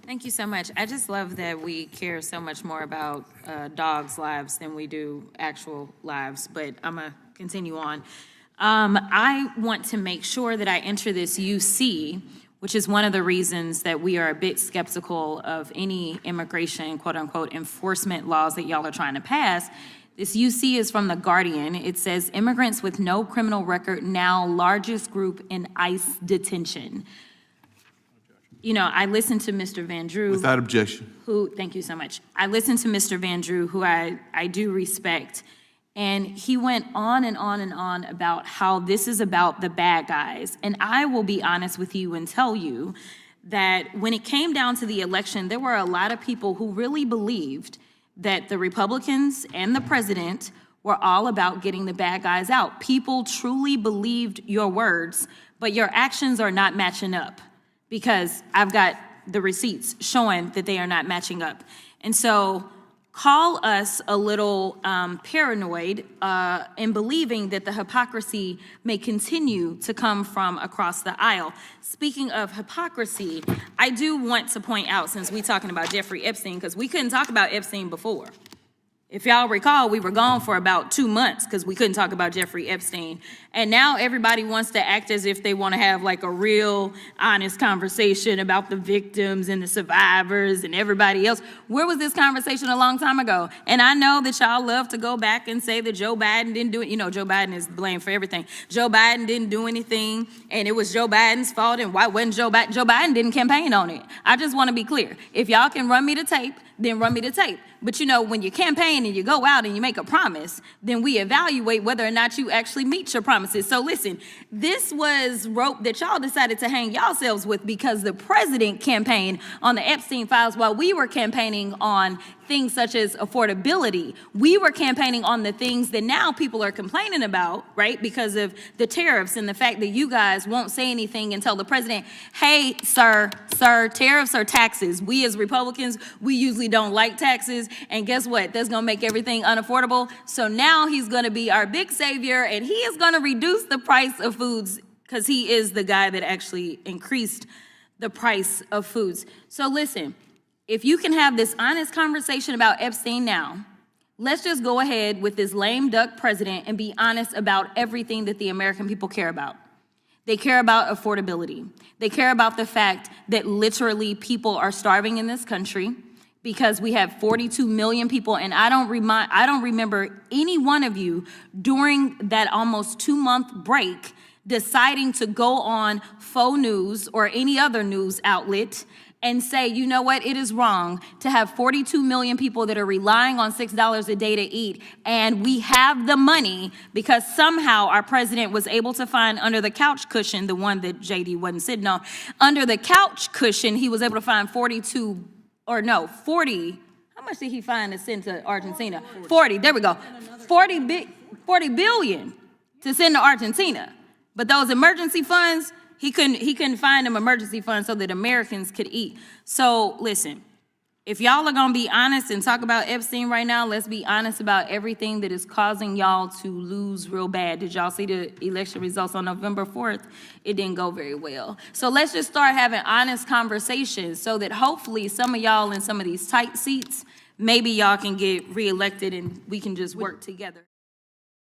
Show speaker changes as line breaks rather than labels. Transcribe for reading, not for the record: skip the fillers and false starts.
Thank you so much. I just love that we care so much more about dogs' lives than we do actual lives, but I'm going to continue on. I want to make sure that I enter this UC, which is one of the reasons that we are a bit skeptical of any immigration, quote unquote, enforcement laws that y'all are trying to pass. This UC is from The Guardian. It says, immigrants with no criminal record now largest group in ICE detention. You know, I listened to Mr. Van Drew.
Without objection.
Thank you so much. I listened to Mr. Van Drew, who I do respect, and he went on and on and on about how this is about the bad guys. And I will be honest with you and tell you that when it came down to the election, there were a lot of people who really believed that the Republicans and the president were all about getting the bad guys out. People truly believed your words, but your actions are not matching up, because I've got the receipts showing that they are not matching up. And so call us a little paranoid in believing that the hypocrisy may continue to come from across the aisle. Speaking of hypocrisy, I do want to point out, since we're talking about Jeffrey Epstein, because we couldn't talk about Epstein before. If y'all recall, we were gone for about 2 months because we couldn't talk about Jeffrey Epstein. And now everybody wants to act as if they want to have like a real honest conversation about the victims and the survivors and everybody else. Where was this conversation a long time ago? And I know that y'all love to go back and say that Joe Biden didn't do it. You know, Joe Biden is blamed for everything. Joe Biden didn't do anything, and it was Joe Biden's fault, and why wasn't Joe Biden? Joe Biden didn't campaign on it. I just want to be clear. If y'all can run me the tape, then run me the tape. But you know, when you campaign and you go out and you make a promise, then we evaluate whether or not you actually meet your promises. So listen, this was rope that y'all decided to hang yourselves with because the president campaigned on the Epstein files while we were campaigning on things such as affordability. We were campaigning on the things that now people are complaining about, right? Because of the tariffs and the fact that you guys won't say anything and tell the president, hey, sir, tariffs are taxes. We as Republicans, we usually don't like taxes. And guess what? That's gonna make everything unaffordable. So now he's gonna be our big savior, and he is gonna reduce the price of foods because he is the guy that actually increased the price of foods. So listen, if you can have this honest conversation about Epstein now, let's just go ahead with this lame duck president and be honest about everything that the American people care about. They care about affordability. They care about the fact that literally people are starving in this country because we have 42 million people, and I don't remember any one of you during that almost 2-month break deciding to go on faux news or any other news outlet and say, you know what, it is wrong to have 42 million people that are relying on $6 a day to eat, and we have the money because somehow our president was able to find under the couch cushion, the one that JD wasn't sitting on, under the couch cushion, he was able to find 40, how much did he find to send to Argentina? 40, there we go, 40 billion to send to Argentina. But those emergency funds, he couldn't find them emergency funds so that Americans could eat. So listen, if y'all are gonna be honest and talk about Epstein right now, let's be honest about everything that is causing y'all to lose real bad. Did y'all see the election results on November 4th? It didn't go very well. So let's just start having honest conversations so that hopefully some of y'all in some of these tight seats, maybe y'all can get reelected and we can just work together.